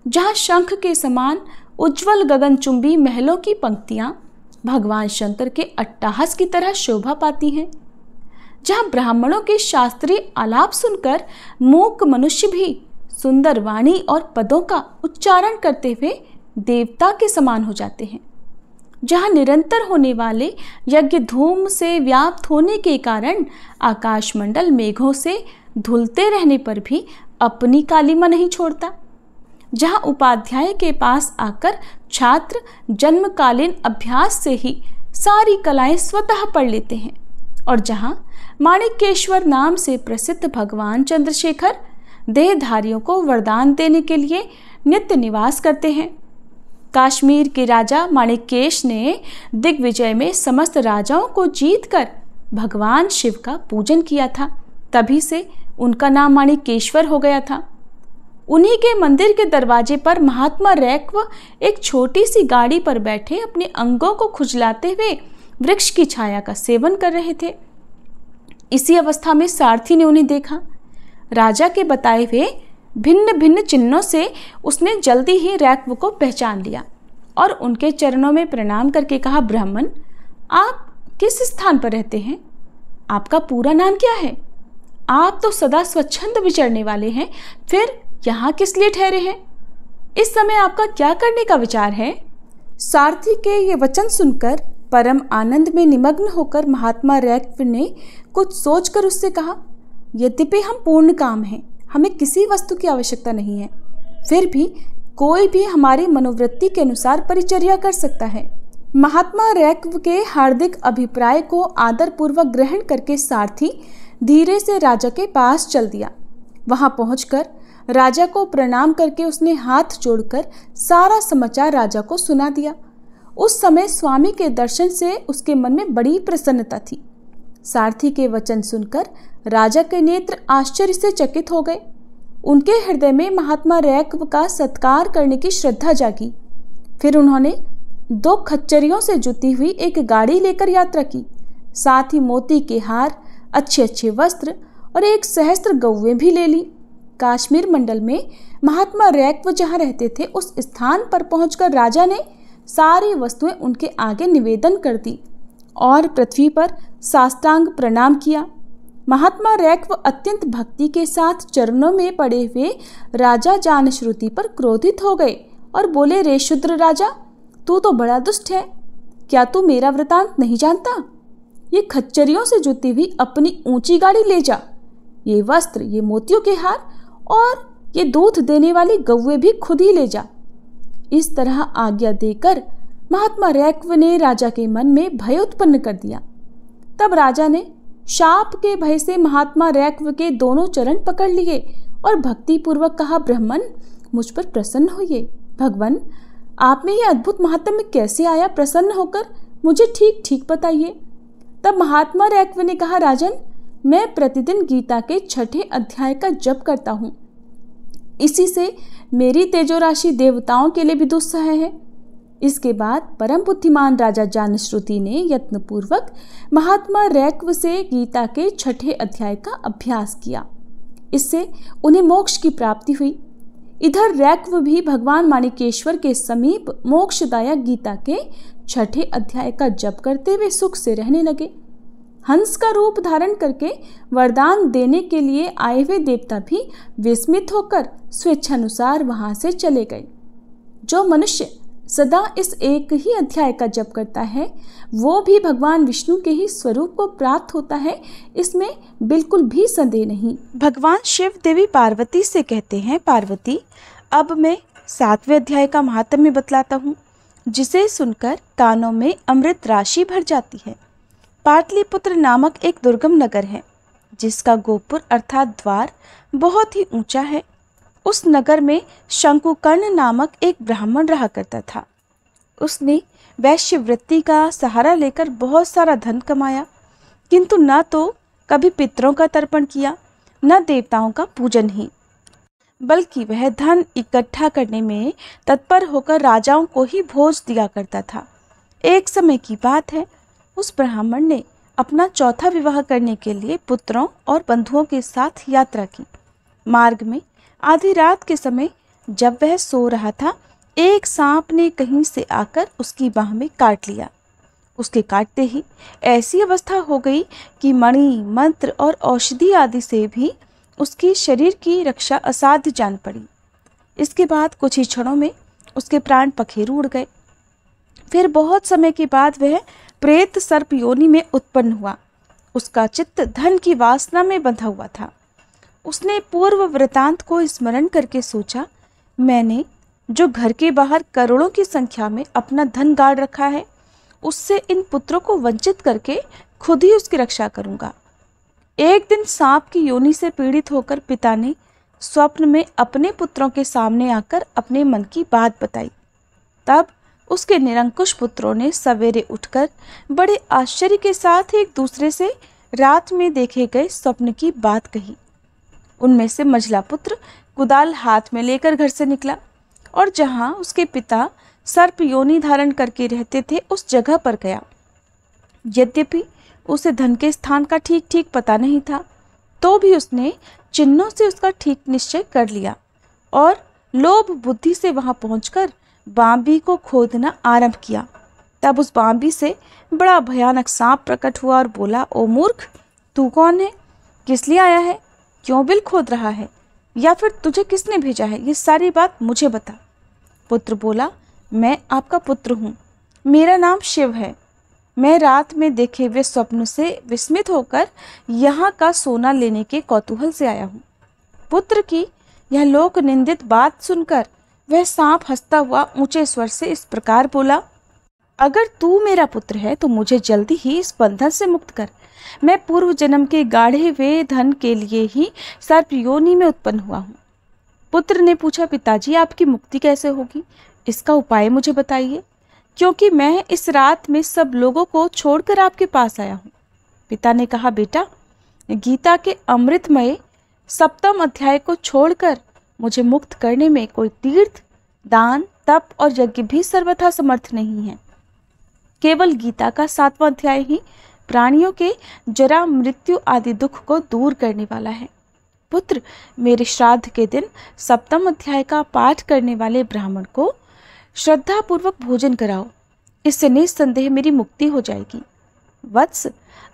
जहाँ शंख के समान उज्जवल गगनचुंबी महलों की पंक्तियां भगवान शंकर के अट्टहास की तरह शोभा पाती हैं, जहाँ ब्राह्मणों के शास्त्रीय आलाप सुनकर मूक मनुष्य भी सुंदर वाणी और पदों का उच्चारण करते हुए देवता के समान हो जाते हैं, जहाँ निरंतर होने वाले यज्ञ धूम से व्याप्त होने के कारण आकाशमंडल मेघों से धुलते रहने पर भी अपनी कालिमा नहीं छोड़ता, जहाँ उपाध्याय के पास आकर छात्र जन्मकालीन अभ्यास से ही सारी कलाएं स्वतः पढ़ लेते हैं, और जहाँ माणिकेश्वर नाम से प्रसिद्ध भगवान चंद्रशेखर देहधारियों को वरदान देने के लिए नित्य निवास करते हैं। काश्मीर के राजा माणिकेश ने दिग्विजय में समस्त राजाओं को जीतकर भगवान शिव का पूजन किया था। तभी से उनका नाम माणिकेश्वर हो गया था। उन्हीं के मंदिर के दरवाजे पर महात्मा रैक्व एक छोटी सी गाड़ी पर बैठे अपने अंगों को खुजलाते हुए वृक्ष की छाया का सेवन कर रहे थे। इसी अवस्था में सारथी ने उन्हें देखा। राजा के बताए हुए भिन्न भिन्न चिन्हों से उसने जल्दी ही रैक्व को पहचान लिया और उनके चरणों में प्रणाम करके कहा, ब्राह्मण, आप किस स्थान पर रहते हैं? आपका पूरा नाम क्या है? आप तो सदा स्वच्छंद विचरने वाले हैं, फिर यहाँ किस लिए ठहरे हैं? इस समय आपका क्या करने का विचार है? सारथी के ये वचन सुनकर परम आनंद में निमग्न होकर महात्मा रैक्व ने कुछ सोचकर उससे कहा, यद्यपि हम पूर्ण काम हैं, हमें किसी वस्तु की आवश्यकता नहीं है, फिर भी कोई भी हमारी मनोवृत्ति के अनुसार परिचर्या कर सकता है। महात्मा रैक्व के हार्दिक अभिप्राय को आदरपूर्वक ग्रहण करके सारथी धीरे से राजा के पास चल दिया। वहां पहुंचकर राजा को प्रणाम करके उसने हाथ जोड़कर सारा समाचार राजा को सुना दिया। उस समय स्वामी के दर्शन से उसके मन में बड़ी प्रसन्नता थी। सारथी के वचन सुनकर राजा के नेत्र आश्चर्य से चकित हो गए। उनके हृदय में महात्मा रैक्व का सत्कार करने की श्रद्धा जागी। फिर उन्होंने 2 खच्चरियों से जुती हुई एक गाड़ी लेकर यात्रा की। साथ ही मोती के हार, अच्छे अच्छे वस्त्र और 1 सहस्त्र गौवें भी ले ली। काश्मीर मंडल में महात्मा रैक्व जहाँ रहते थे उस स्थान पर पहुंचकर राजा ने सारी वस्तुएं उनके आगे निवेदन कर दी और पृथ्वी पर साष्टांग प्रणाम किया। महात्मा रैक्व अत्यंत भक्ति के साथ चरणों में पड़े हुए राजा जानश्रुति पर क्रोधित हो गए और बोले, रे शूद्र राजा, तू तो बड़ा दुष्ट है। क्या तू मेरा वृतांत नहीं जानता? ये खच्चरियों से जुती हुई अपनी ऊंची गाड़ी ले जा, ये वस्त्र, ये मोतियों के हार और ये दूध देने वाली गौवें भी खुद ही ले जा। इस तरह आज्ञा देकर महात्मा रैक्व ने राजा के मन में भय उत्पन्न कर दिया। तब राजा ने शाप के भय से महात्मा रैक्व के दोनों चरण पकड़ लिए और भक्ति पूर्वक कहा, ब्राह्मण, मुझ पर प्रसन्न होइए। भगवान, आप में यह अद्भुत महात्म्य कैसे आया? प्रसन्न होकर मुझे ठीक ठीक बताइए। तब महात्मा रैक्व ने कहा, राजन, मैं प्रतिदिन गीता के 6ठे अध्याय का जप करता हूँ। इसी से मेरी तेजोराशि देवताओं के लिए भी दुस्सह है। इसके बाद परम बुद्धिमान राजा जानश्रुति ने यत्नपूर्वक महात्मा रैक्व से गीता के 6ठे अध्याय का अभ्यास किया। इससे उन्हें मोक्ष की प्राप्ति हुई। इधर रैक्व भी भगवान माणिकेश्वर के समीप मोक्षदायक गीता के 6ठे अध्याय का जप करते हुए सुख से रहने लगे। हंस का रूप धारण करके वरदान देने के लिए आए हुए देवता भी विस्मित होकर स्वेच्छानुसार वहां से चले गए। जो मनुष्य सदा इस एक ही अध्याय का जप करता है वो भी भगवान विष्णु के ही स्वरूप को प्राप्त होता है, इसमें बिल्कुल भी संदेह नहीं। भगवान शिव देवी पार्वती से कहते हैं, पार्वती अब मैं 7वें अध्याय का महात्म्य बतलाता हूँ, जिसे सुनकर कानों में अमृत राशि भर जाती है। पाटलिपुत्र नामक एक दुर्गम नगर है, जिसका गोपुर अर्थात द्वार बहुत ही ऊंचा है। उस नगर में शंकुकर्ण नामक एक ब्राह्मण रहा करता था। उसने वैश्य वृत्ति का सहारा लेकर बहुत सारा धन कमाया, किंतु न तो कभी पितरों का तर्पण किया, न देवताओं का पूजन ही, बल्कि वह धन इकट्ठा करने में तत्पर होकर राजाओं को ही भोज दिया करता था। एक समय की बात है, उस ब्राह्मण ने अपना चौथा विवाह करने के लिए पुत्रों और बंधुओं के साथ यात्रा की। मार्ग में आधी रात के समय जब वह सो रहा था, एक सांप ने कहीं से आकर उसकी बाह में काट लिया। उसके काटते ही ऐसी अवस्था हो गई कि मणि, मंत्र और औषधि आदि से भी उसकी शरीर की रक्षा असाध्य जान पड़ी। इसके बाद कुछ ही क्षणों में उसके प्राण पखेरु उड़ गए। फिर बहुत समय के बाद वह प्रेत सर्प योनि में उत्पन्न हुआ। उसका चित्त धन की वासना में बंधा हुआ था। उसने पूर्व वृतांत को स्मरण करके सोचा, मैंने जो घर के बाहर करोड़ों की संख्या में अपना धन गाड़ रखा है, उससे इन पुत्रों को वंचित करके खुद ही उसकी रक्षा करूंगा। एक दिन सांप की योनि से पीड़ित होकर पिता ने स्वप्न में अपने पुत्रों के सामने आकर अपने मन की बात बताई। तब उसके निरंकुश पुत्रों ने सवेरे उठकर बड़े आश्चर्य के साथ एक दूसरे से रात में देखे गए स्वप्न की बात कही। उनमें से मझला पुत्र कुदाल हाथ में लेकर घर से निकला और जहां उसके पिता सर्प योनि धारण करके रहते थे उस जगह पर गया। यद्यपि उसे धन के स्थान का ठीक ठीक पता नहीं था, तो भी उसने चिन्हों से उसका ठीक निश्चय कर लिया और लोभ बुद्धि से वहां पहुंचकर बांबी को खोदना आरंभ किया। तब उस बांबी से बड़ा भयानक सांप प्रकट हुआ और बोला, ओ मूर्ख, तू कौन है? किस लिए आया है? क्यों बिल खोद रहा है? या फिर तुझे किसने भेजा है? ये सारी बात मुझे बता। पुत्र बोला, मैं आपका पुत्र हूँ, मेरा नाम शिव है। मैं रात में देखे हुए स्वप्न से विस्मित होकर यहाँ का सोना लेने के कौतूहल से आया हूँ। पुत्र की यह लोक निंदित बात सुनकर वह सांप हंसता हुआ ऊंचे स्वर से इस प्रकार बोला, अगर तू मेरा पुत्र है तो मुझे जल्दी ही इस बंधन से मुक्त कर। मैं पूर्व जन्म के गाढ़े हुए धन के लिए ही सर्प योनि में उत्पन्न हुआ हूँ। पुत्र ने पूछा, पिताजी आपकी मुक्ति कैसे होगी? इसका उपाय मुझे बताइए, क्योंकि मैं इस रात में सब लोगों को छोड़कर आपके पास आया हूँ। पिता ने कहा, बेटा, गीता के अमृतमय 7वें अध्याय को छोड़कर मुझे मुक्त करने में कोई तीर्थ, दान, तप और यज्ञ भी सर्वथा समर्थ नहीं है। केवल गीता का 7वां अध्याय ही प्राणियों के जरा, मृत्यु आदि दुख को दूर करने वाला है। पुत्र, मेरे श्राद्ध के दिन 7वें अध्याय का पाठ करने वाले ब्राह्मण को श्रद्धा पूर्वक भोजन कराओ, इससे निस्संदेह मेरी मुक्ति हो जाएगी। वत्स,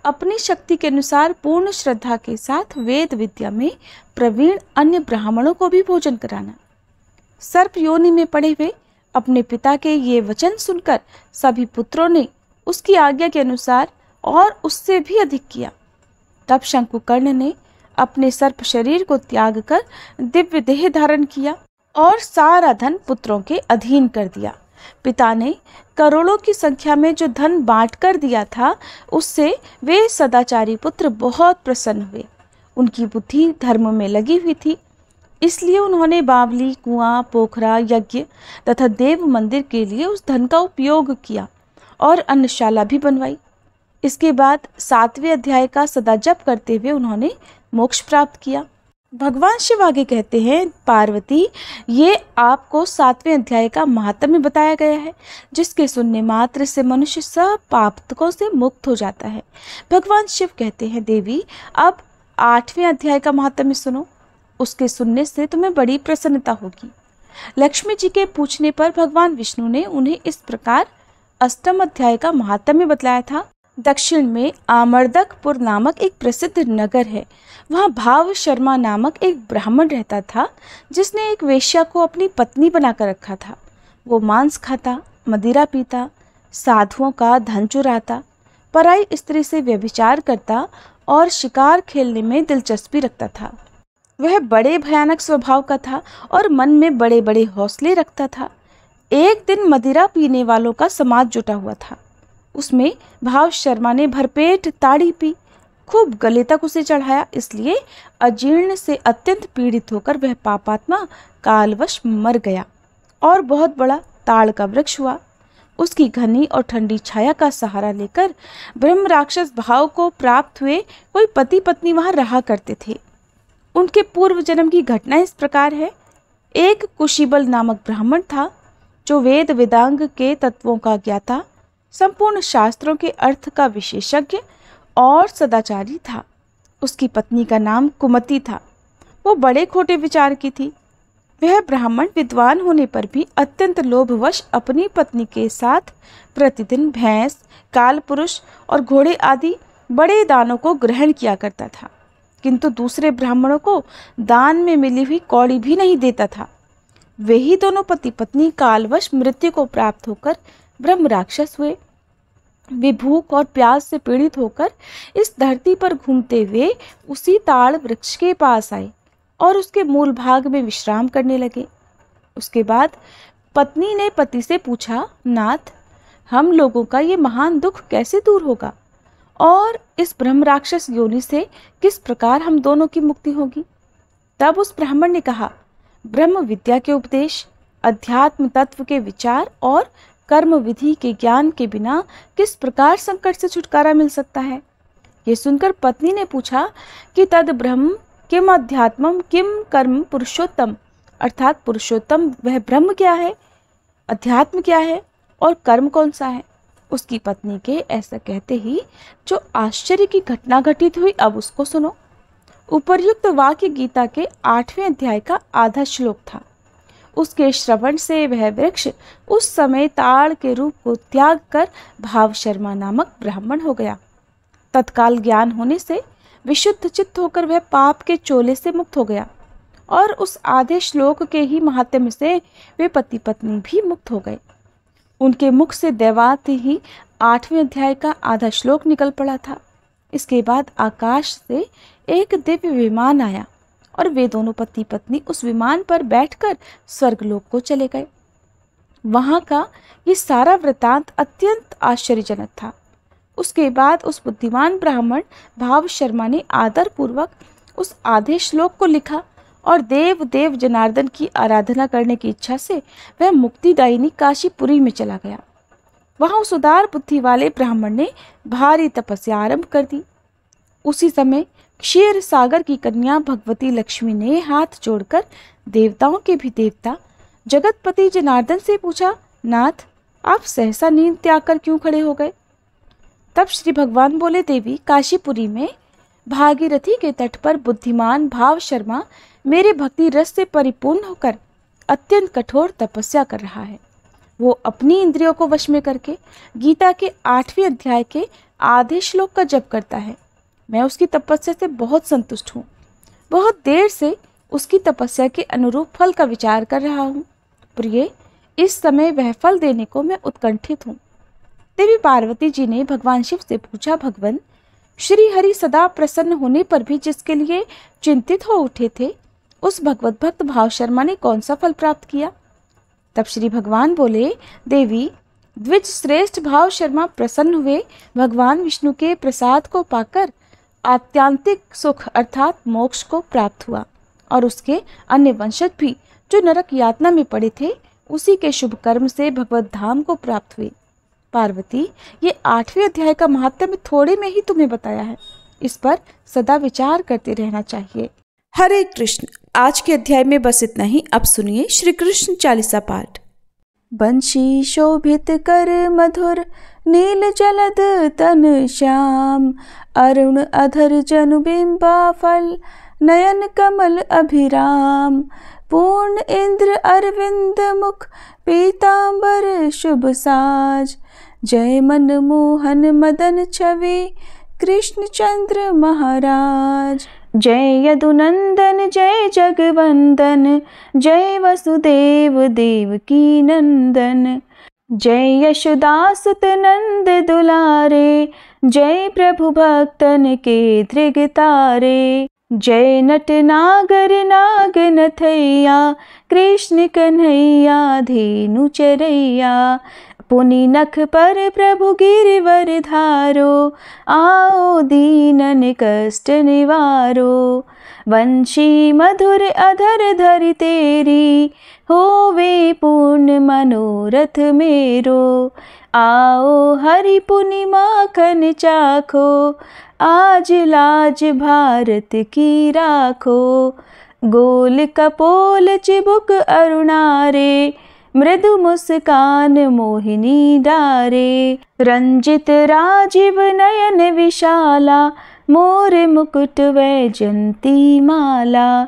अपनी शक्ति के अनुसार पूर्ण श्रद्धा के साथ वेद विद्या में प्रवीण अन्य ब्राह्मणों को भी भोजन कराना। सर्प योनि में पड़े हुए अपने पिता के ये वचन सुनकर सभी पुत्रों ने उसकी आज्ञा के अनुसार और उससे भी अधिक किया। तब शंकुकर्ण ने अपने सर्प शरीर को त्याग कर दिव्य देह धारण किया और सारा धन पुत्रों के अधीन कर दिया। पिता ने करोड़ों की संख्या में जो धन बांट कर दिया था, उससे वे सदाचारी पुत्र बहुत प्रसन्न हुए। उनकी बुद्धि धर्म में लगी हुई थी, इसलिए उन्होंने बावली, कुआं, पोखरा, यज्ञ तथा देव मंदिर के लिए उस धन का उपयोग किया और अन्नशाला भी बनवाई। इसके बाद 7वें अध्याय का सदा जप करते हुए उन्होंने मोक्ष प्राप्त किया। भगवान शिव आगे कहते हैं, पार्वती, ये आपको 7वें अध्याय का महात्म्य बताया गया है, जिसके सुनने मात्र से मनुष्य सब पापकों से मुक्त हो जाता है। भगवान शिव कहते हैं, देवी, अब 8वें अध्याय का महात्म्य सुनो, उसके सुनने से तुम्हें बड़ी प्रसन्नता होगी। लक्ष्मी जी के पूछने पर भगवान विष्णु ने उन्हें इस प्रकार 8वें अध्याय का महात्म्य बतलाया था। दक्षिण में आमर्दकपुर नामक एक प्रसिद्ध नगर है। वहाँ भाव शर्मा नामक एक ब्राह्मण रहता था, जिसने एक वेश्या को अपनी पत्नी बनाकर रखा था। वो मांस खाता, मदिरा पीता, साधुओं का धन चुराता, पराई स्त्री से व्यभिचार करता और शिकार खेलने में दिलचस्पी रखता था। वह बड़े भयानक स्वभाव का था और मन में बड़े बड़े हौसले रखता था। एक दिन मदिरा पीने वालों का समाज जुटा हुआ था। उसमें भाव शर्मा ने भरपेट ताड़ी पी, खूब गले तक उसे चढ़ाया। इसलिए अजीर्ण से अत्यंत पीड़ित होकर वह पापात्मा कालवश मर गया और बहुत बड़ा ताड़ का वृक्ष हुआ। उसकी घनी और ठंडी छाया का सहारा लेकर ब्रह्म राक्षस भाव को प्राप्त हुए कोई पति पत्नी वहां रहा करते थे। उनके पूर्व जन्म की घटना इस प्रकार है। एक कुशीबल नामक ब्राह्मण था जो वेद वेदांग के तत्वों का ज्ञाता, संपूर्ण शास्त्रों के अर्थ का विशेषज्ञ और सदाचारी था। उसकी पत्नी का नाम कुमति था। वो बड़े खोटे विचार की थी। वह ब्राह्मण विद्वान होने पर भी अत्यंत लोभवश अपनी पत्नी के साथ प्रतिदिन भैंस, कालपुरुष और घोड़े आदि बड़े दानों को ग्रहण किया करता था, किंतु दूसरे ब्राह्मणों को दान में मिली हुई कौड़ी भी नहीं देता था। वे ही दोनों पति पत्नी कालवश मृत्यु को प्राप्त होकर ब्रह्म राक्षस हुए। वे भूख और प्यास से पीड़ित होकर इस धरती पर घूमते हुए उसी ताड़ वृक्ष के पास आए और उसके मूल भाग में विश्राम करने लगे। उसके बाद पत्नी ने पति से पूछा, नाथ, हम लोगों का ये महान दुख कैसे दूर होगा और इस ब्रह्म राक्षस योनि से किस प्रकार हम दोनों की मुक्ति होगी? तब उस ब्राह्मण ने कहा, ब्रह्म विद्या के उपदेश, अध्यात्म तत्व के विचार और कर्म विधि के ज्ञान के बिना किस प्रकार संकट से छुटकारा मिल सकता है? ये सुनकर पत्नी ने पूछा कि तद ब्रह्म किम अध्यात्मम किम कर्म पुरुषोत्तम, अर्थात पुरुषोत्तम वह ब्रह्म क्या है, अध्यात्म क्या है और कर्म कौन सा है? उसकी पत्नी के ऐसा कहते ही जो आश्चर्य की घटना घटित हुई अब उसको सुनो। उपर्युक्त वाक्य गीता के 8वें अध्याय का आधा श्लोक था। उसके श्रवण से वह वृक्ष उस समय ताड़ के रूप को त्याग कर भाव शर्मा नामक ब्राह्मण हो गया। तत्काल ज्ञान होने से विशुद्ध चित्त होकर वह पाप के चोले से मुक्त हो गया और उस आधे श्लोक के ही महात्म्य से वे पति पत्नी भी मुक्त हो गए। उनके मुख से दैवात ही 8वें अध्याय का आधा श्लोक निकल पड़ा था। इसके बाद आकाश से एक दिव्य विमान आया और वे दोनों पति पत्नी उस विमान पर बैठकर स्वर्गलोक को चले गए। वहां का ये सारा वृतांत अत्यंत आश्चर्यजनक था। उसके बाद उस बुद्धिमान ब्राह्मण भाव शर्मा ने आदर पूर्वक उस आधे श्लोक को लिखा और देव देव जनार्दन की आराधना करने की इच्छा से वह मुक्तिदायिनी काशीपुरी में चला गया। वहां उस उदार बुद्धि वाले ब्राह्मण ने भारी तपस्या आरंभ कर दी। उसी समय क्षीर सागर की कन्या भगवती लक्ष्मी ने हाथ जोड़कर देवताओं के भी देवता जगतपति जनार्दन से पूछा, नाथ, आप सहसा नींद त्याग कर क्यों खड़े हो गए? तब श्री भगवान बोले, देवी, काशीपुरी में भागीरथी के तट पर बुद्धिमान भाव शर्मा मेरे भक्ति रस से परिपूर्ण होकर अत्यंत कठोर तपस्या कर रहा है। वो अपनी इंद्रियों को वश में करके गीता के 8वें अध्याय के आधे श्लोक का जप करता है। मैं उसकी तपस्या से बहुत संतुष्ट हूँ। बहुत देर से उसकी तपस्या के अनुरूप फल का विचार कर रहा हूँ। प्रिय, इस समय वह फल देने को मैं उत्कंठित हूँ। देवी पार्वती जी ने भगवान शिव से पूछा, भगवान, श्री हरि सदा प्रसन्न होने पर भी जिसके लिए चिंतित हो उठे थे, उस भगवत भक्त भाव शर्मा ने कौन सा फल प्राप्त किया? तब श्री भगवान बोले, देवी, द्विज श्रेष्ठ भाव शर्मा प्रसन्न हुए भगवान विष्णु के प्रसाद को पाकर आत्यांतिक सुख अर्थात मोक्ष को प्राप्त हुआ और उसके अन्य वंशज भी जो नरक यातना में पड़े थे उसी के शुभ कर्म से भगवत धाम को प्राप्त हुए। पार्वती, ये 8वें अध्याय का महात्म्य थोड़े में ही तुम्हें बताया है। इस पर सदा विचार करते रहना चाहिए। हरे कृष्ण। आज के अध्याय में बस इतना ही। अब सुनिए श्री कृष्ण चालीसा पाठ। बंशी शोभित कर मधुर नील जलद तन श्याम, अरुण अधर जनु बिंबा फल नयन कमल अभिराम, पूर्ण इंद्र अरविंद मुख पीतांबर शुभ साज, जय मन मोहन मदन छवि कृष्ण चंद्र महाराज। जय यदुनंदन जय जगवंदन, जय वसुदेव देवकी नंदन। जय यशोदासुत नंद दुलारे, जय प्रभु भक्तन के धृगतारे। जय नट नागर नाग नथैया, कृष्ण कन्हैया धेनु चरैया। पुनि नख पर प्रभु गिरवर धारो, आओ दीनन कष्ट निवारो। वंशी मधुर अधर धरि तेरी, होवे पूर्ण मनोरथ मेरो। आओ हरि पुनि माखन चाखो, आज लाज भारत की राखो। गोल कपोल चिबुक अरुणारे, मृदु मुस्कान मोहिनी डारे। रंजित राजीव नयन विशाला, मोर मुकुट वैजंती माला।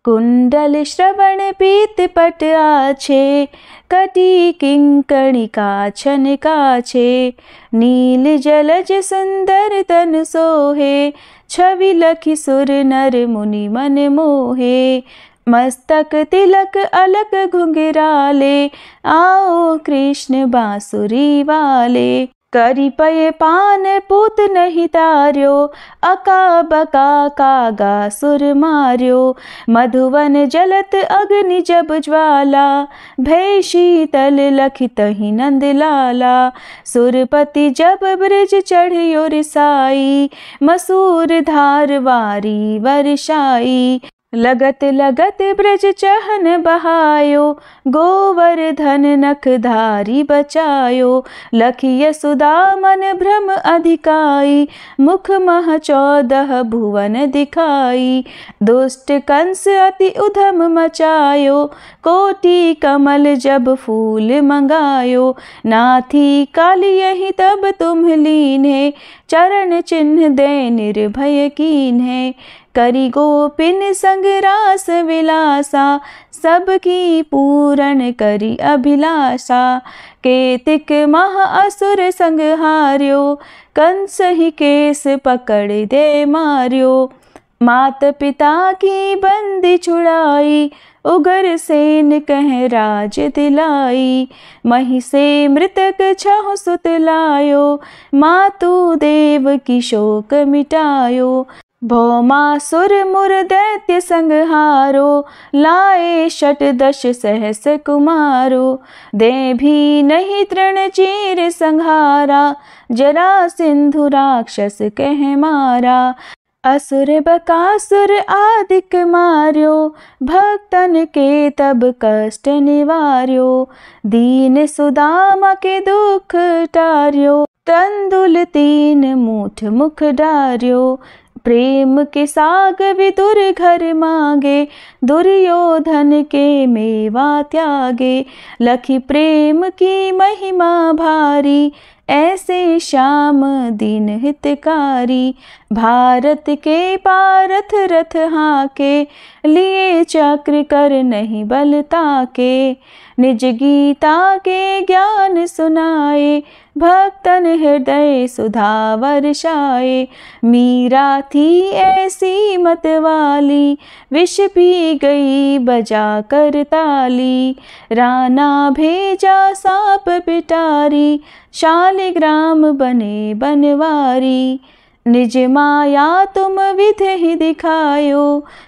कुंडल श्रवण पीत पट आछे, कटी किंकणी काछन काछे। नील जलज सुंदर तन सोहे, छवि लखि सुर नर मुनि मन मोहे। मस्तक तिलक अलक घुंघराले, आओ कृष्ण बांसुरी वाले। करी पय पान पूत नहीं तार्यो, अका बका कागा सुर मार्यो। मधुवन जलत अग्नि जब ज्वाला, भय शीतल लखि तहि नंद लाला। सुरपति जब ब्रज चढ़ियो रिसाई, मसूर धार वारी वर्षाई। लगत लगत ब्रज चहन बहायो, गोवर्धन नख धारी बचायो। लखि यशोदा मन भ्रम अधिकाई, मुख मह 14 भुवन दिखाई। दुष्ट कंस अति उधम मचायो, कोटि कमल जब फूल मंगायो। नाथी काली यही तब तुम लीन्हे, चरण चिन्ह दे निर्भय कीन्हे। करी गोपिन संग रास विलासा, सबकी पूरन करी अभिलाषा। केतिक मह असुर संग हार्यो, कंस ही केस पकड़ दे मार्यो। मात पिता की बंदी छुड़ाई, उगर सेन कह राज दिलाई। मही से मृतक छहु सुत लायो, मातु देव की शोक मिटायो। भौमासुर मुर दैत्य संहारो, लाए 68 सहस कुमारो। दे भी नहीं तृण चीर संहारा, जरा सिंधु राक्षस कह मारा। असुर बकासुर आदिक मार्यो, भक्तन के तब कष्ट निवार्यो। दीन सुदामा के दुख टार्यो, तंदुल 3 मूठ मुख डार्यो। प्रेम के साग विदुर घर मांगे, दुर्योधन के मेवा त्यागे। लखि प्रेम की महिमा भारी, ऐसे श्याम दीन हितकारी। भारत के पारथ रथ हाके, लिए चक्र कर नहीं बल ताके। निज गीता के ज्ञान सुनाए, भक्तन हृदय सुधा वर्षाए। मीरा थी ऐसी मत वाली, विष पी गई बजा कर ताली। राना भेजा सांप पिटारी, शालिग्राम बने बनवारी। निज माया तुम विधि ही दिखायो,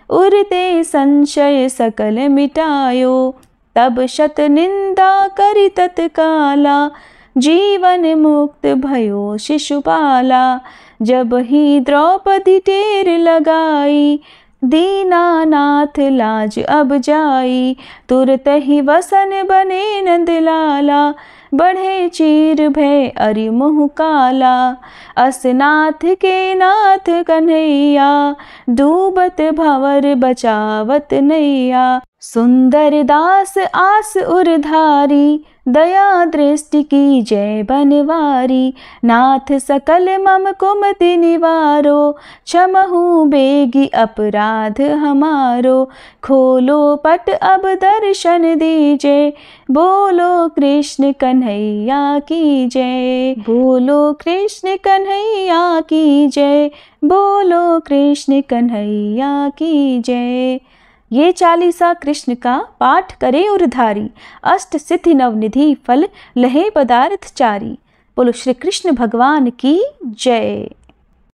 उरते संशय सकल मिटायो। तब शत निंदा करि तत्काला, जीवन मुक्त भयो शिशुपाला। जब ही द्रौपदी टेर लगाई, दीनानाथ लाज अब जाई। तुरत ही वसन बने नंदलाला, बढ़े चीर भय अरि मुँह काला। असनाथ के नाथ कन्हैया, डूबत भंवर बचावत नैया। सुंदर दास आस उरधारी, दया दृष्टि की जय बनवारी, नाथ सकल मम कुमति निवारो, क्षमहु बेगी अपराध हमारो, खोलो पट अब दर्शन दीजे, बोलो कृष्ण कन्हैया की जय, बोलो कृष्ण कन्हैया की जय, बोलो कृष्ण कन्हैया की जय। ये चालीसा कृष्ण का पाठ करे उरधारी, अष्ट सिद्धि नवनिधि फल लहे पदार्थ चारी। बोलो श्री कृष्ण भगवान की जय।